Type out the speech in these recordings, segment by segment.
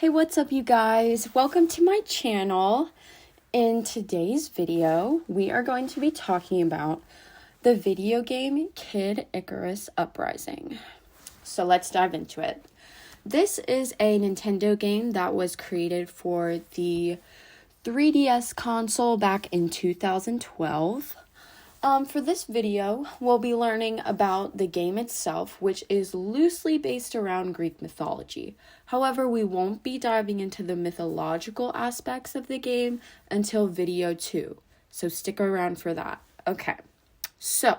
Hey, what's up, you guys? Welcome to my channel. In today's video, we are going to be talking about the video game Kid Icarus Uprising. So let's dive into it. This is a Nintendo game that was created for the 3DS console back in 2012. For this video, we'll be learning about the game itself, which is loosely based around Greek mythology. However, we won't be diving into the mythological aspects of the game until video 2, so stick around for that. Okay, so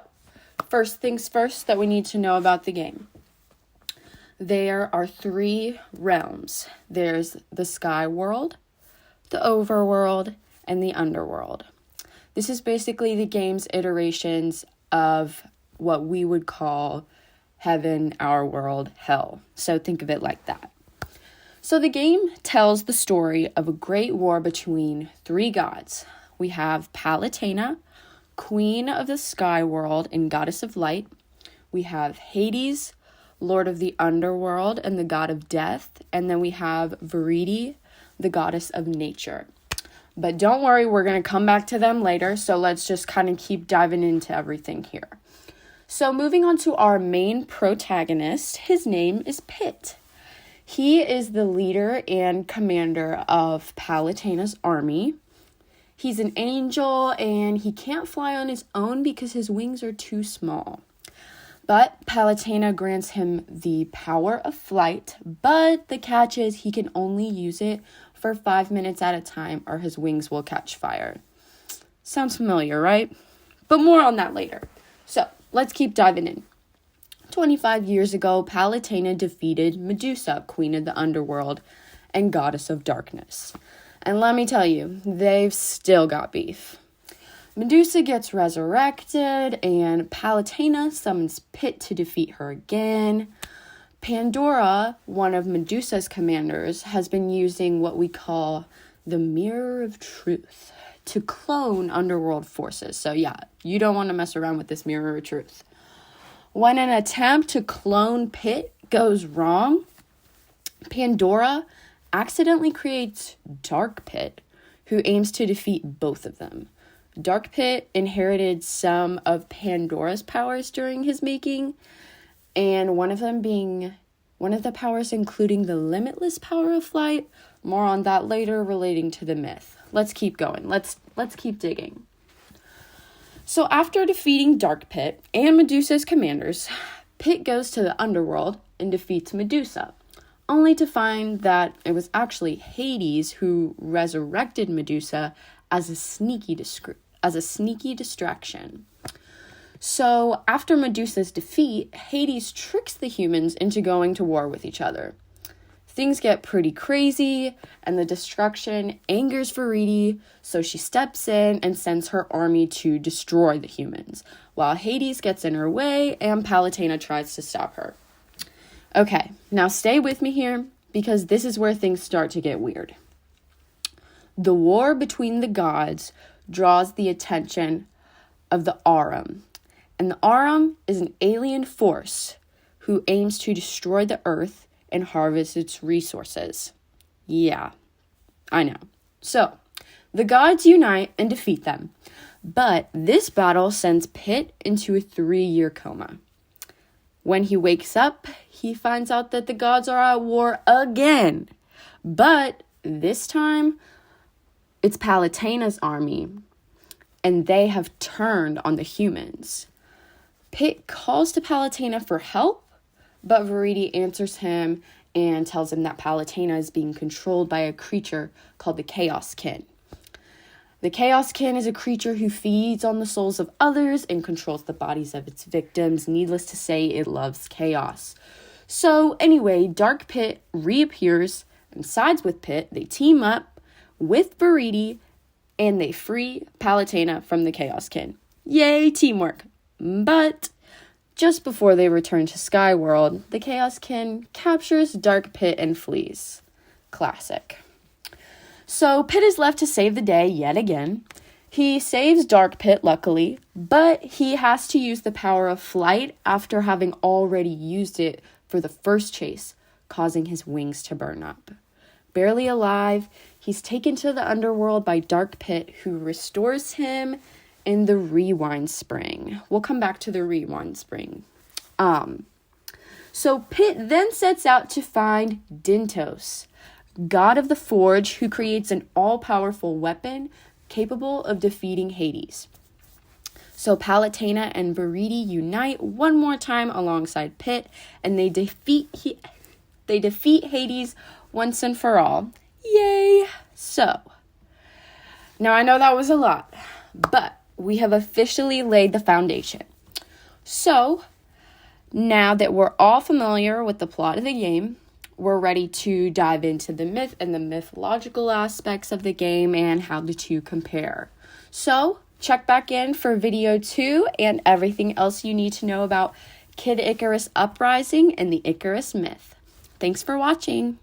first things first that we need to know about the game. There are 3 realms. There's the sky world, the overworld, and the underworld. This is basically the game's iterations of what we would call heaven, our world, hell. So think of it like that. So the game tells the story of a great war between 3 gods. We have Palutena, queen of the sky world and goddess of light. We have Hades, lord of the underworld and the god of death. And then we have Viridi, the goddess of nature. But don't worry, we're going to come back to them later, so let's just kind of keep diving into everything here. So moving on to our main protagonist, his name is Pit. He is the leader and commander of Palutena's army. He's an angel, and he can't fly on his own because his wings are too small. But Palutena grants him the power of flight, but the catch is he can only use it for 5 minutes at a time or his wings will catch fire. Sounds familiar, right? But more on that later. So, let's keep diving in. 25 years ago, Palutena defeated Medusa, queen of the underworld and goddess of darkness. And let me tell you, they've still got beef. Medusa gets resurrected, and Palutena summons Pit to defeat her again. Pandora, one of Medusa's commanders, has been using what we call the Mirror of Truth to clone underworld forces. So yeah, you don't want to mess around with this Mirror of Truth. When an attempt to clone Pit goes wrong, Pandora accidentally creates Dark Pit, who aims to defeat both of them. Dark Pit inherited some of Pandora's powers during his making, and one of the powers including the limitless power of flight. More on that later relating to the myth. Let's keep going. Let's keep digging. So after defeating Dark Pit and Medusa's commanders, Pit goes to the underworld and defeats Medusa, only to find that it was actually Hades who resurrected Medusa as a sneaky distraction. So, after Medusa's defeat, Hades tricks the humans into going to war with each other. Things get pretty crazy, and the destruction angers Viridi, so she steps in and sends her army to destroy the humans, while Hades gets in her way and Palutena tries to stop her. Okay, now stay with me here, because this is where things start to get weird. The war between the gods draws the attention of the Aurum. And the Aurum is an alien force who aims to destroy the earth and harvest its resources. Yeah, I know. So, the gods unite and defeat them. But this battle sends Pit into a 3-year coma. When he wakes up, he finds out that the gods are at war again. But this time, it's Palutena's army, and they have turned on the humans. Pit calls to Palutena for help, but Viridi answers him and tells him that Palutena is being controlled by a creature called the Chaos Kin. The Chaos Kin is a creature who feeds on the souls of others and controls the bodies of its victims. Needless to say, it loves chaos. So anyway, Dark Pit reappears and sides with Pit. They team up with Viridi, and they free Palutena from the Chaos Kin. Yay, teamwork! But just before they return to Skyworld, the Chaos Kin captures Dark Pit and flees. Classic. So Pit is left to save the day yet again. He saves Dark Pit, luckily, but he has to use the power of flight after having already used it for the first chase, causing his wings to burn up. barely alive. He's taken to the underworld by Dark Pit, who restores him in the Rewind Spring. We'll come back to the Rewind Spring. So Pit then sets out to find Dintos, god of the Forge, who creates an all-powerful weapon capable of defeating Hades. So Palutena and Viridi unite one more time alongside Pit, and they defeat Hades once and for all. Yay! So, now I know that was a lot, but we have officially laid the foundation. So, now that we're all familiar with the plot of the game, we're ready to dive into the myth and the mythological aspects of the game and how the two compare. So, check back in for video 2 and everything else you need to know about Kid Icarus Uprising and the Icarus myth. Thanks for watching.